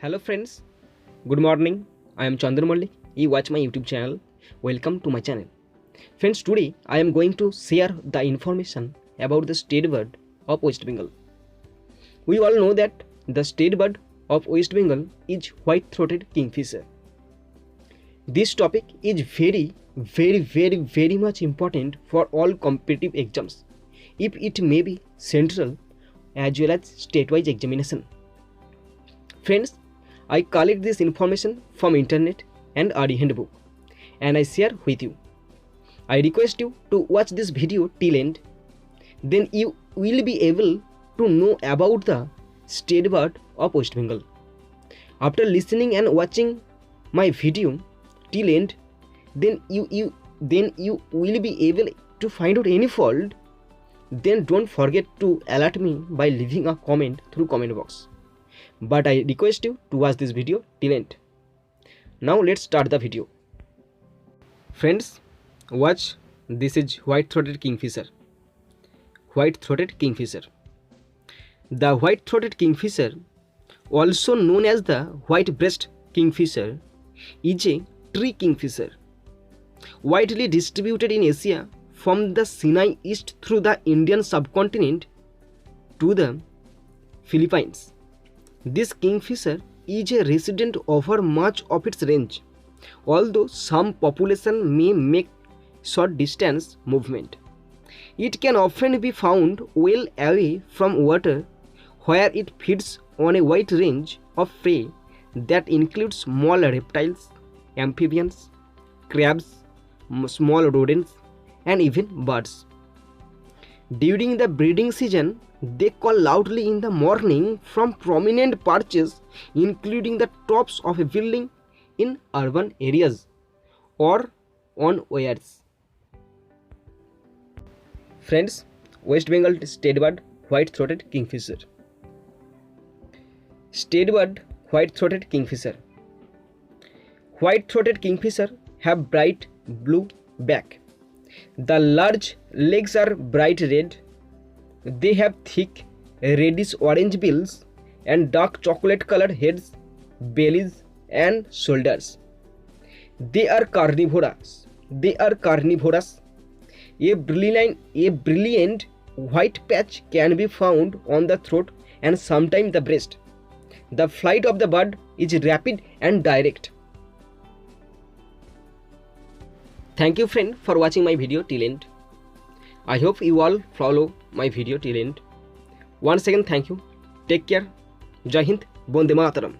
Hello friends, good morning. I am Chandan Mallick. You watch my YouTube channel. Welcome to my channel. Friends, today I am going to share the information about the state bird of West Bengal. We all know that the state bird of West Bengal is white-throated kingfisher. This topic is very much important for all competitive exams, if it may be central as well as state-wise examination. Friends, I collect this information from internet and RD handbook and I share with you. I request you to watch this video till end. Then you will be able to know about the state bird of West Bengal. After listening and watching my video till end, then you will be able to find out any fault. Then don't forget to alert me by leaving a comment through comment box. But I request you to watch this video till end. Now let's start the video. Friends, watch. This is white-throated kingfisher. White-throated kingfisher. The white-throated kingfisher, also known as the white-breast kingfisher, is a tree kingfisher, widely distributed in Asia from the Sinai east through the Indian subcontinent to the Philippines. This kingfisher is a resident over much of its range, although some population may make short distance movement. It can often be found well away from water, where it feeds on a wide range of prey that includes small reptiles, amphibians, crabs, small rodents, and even birds. During the breeding season, they call loudly in the morning from prominent perches, including the tops of a building in urban areas or on wires. Friends, West Bengal state bird white-throated kingfisher. State bird white-throated kingfisher. White-throated kingfisher have bright blue back. The large legs are bright red. They have thick reddish-orange bills and dark chocolate-colored heads, bellies, and shoulders. They are carnivorous. A brilliant white patch can be found on the throat and sometimes the breast. The flight of the bird is rapid and direct. Thank you friend for watching my video till end. I hope you all follow my video till end. Once again thank you. Take care. Jai Hind. Bonde Mataram.